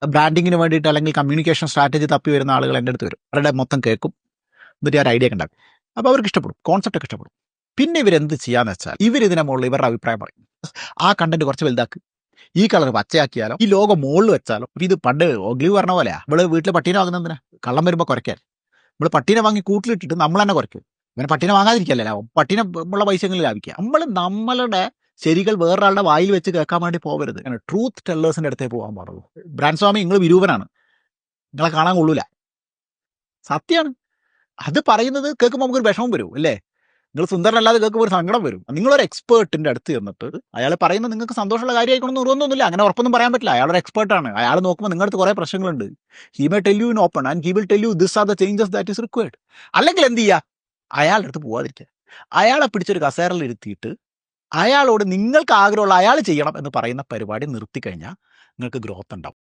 ബ്രാൻഡിങ്ങിന് വേണ്ടിയിട്ട് അല്ലെങ്കിൽ communication strategy തപ്പി വരുന്ന ആളുകൾ എൻ്റെ അടുത്ത് വരും. അവരുടെ മൊത്തം കേൾക്കും, എന്നിട്ട് ആ ഒരു ഐഡിയ ഒക്കെ ഉണ്ടാക്കും. അപ്പോൾ അവർക്ക് ഇഷ്ടപ്പെടും, കോൺസെപ്റ്റ് ഒക്കെ ഇഷ്ടപ്പെടും. പിന്നെ ഇവരെന്ത് ചെയ്യാന്ന് വെച്ചാൽ ഇവരിതിനെ മുകളിൽ ഇവരുടെ അഭിപ്രായം പറയും. ആ കണ്ടന്റ് കുറച്ച് വലുതാക്ക്, ഈ കളർ പച്ചയാക്കിയാലോ, ഈ ലോഗോ മുകളിൽ വെച്ചാലോ. ഇത് പണ്ട് ഒഗ്ലി പറഞ്ഞ പോലെയാ, ഇവള് വീട്ടിൽ പട്ടീനെ വാങ്ങുന്നതിനാ കള്ളം വരുമ്പോൾ കുറയ്ക്കാൻ. നമ്മൾ പട്ടീനെ വാങ്ങി കൂട്ടിലിട്ടിട്ട് നമ്മൾ തന്നെ കുറയ്ക്കും. ഇവനെ പട്ടീനെ വാങ്ങാതിരിക്കല്ലേ ലാഭം, പട്ടീനെ ഉള്ള പൈസകളിൽ ലാഭിക്കുക. നമ്മളുടെ ശരികൾ വേറൊരാളുടെ വായിൽ വെച്ച് കേൾക്കാൻ വേണ്ടി പോകരുത്. ട്രൂത്ത് ടെല്ലേഴ്സിൻ്റെ അടുത്തേ പോകാൻ പാടുള്ളൂ. ബ്രാൻഡ് സ്വാമി നിങ്ങൾ വിരൂപനാണ്, നിങ്ങളെ കാണാൻ കൊള്ളൂല, സത്യമാണ്. അത് പറയുന്നത് കേൾക്കുമ്പോൾ നമുക്കൊരു വിഷമം വരും അല്ലേ? നിങ്ങൾ സുന്ദരനല്ലാതെ കേൾക്കുമ്പോൾ ഒരു സങ്കടം വരും. നിങ്ങളൊരു എക്സ്പേർട്ടിൻ്റെ അടുത്ത് ചെന്നിട്ട് അയാൾ പറയുന്നത് നിങ്ങൾക്ക് സന്തോഷമുള്ള കാര്യമായിക്കൊണ്ടൊന്നും നിർബന്ധമൊന്നുമില്ല, അങ്ങനെ ഉറപ്പൊന്നും പറയാൻ പറ്റില്ല. അയാളൊരു എക്സ്പേർട്ടാണ്, അയാൾ നോക്കുമ്പോൾ നിങ്ങളുടെ അടുത്ത് കുറേ പ്രശ്നങ്ങളുണ്ട്. He may tell you in open and he will tell you this are the changes that is required. അല്ലെങ്കിൽ എന്ത് ചെയ്യുക, അയാളുടെ അടുത്ത് പോവാതിരിക്കുക. അയാളെ പിടിച്ചൊരു കസേരയിൽ ഇരുത്തിയിട്ട് അയാളോട് നിങ്ങൾക്ക് ആഗ്രഹമുള്ള അയാൾ ചെയ്യണം എന്ന് പറയുന്ന പരിപാടി നിർത്തിക്കഴിഞ്ഞാൽ നിങ്ങൾക്ക് ഗ്രോത്ത് ഉണ്ടാവും.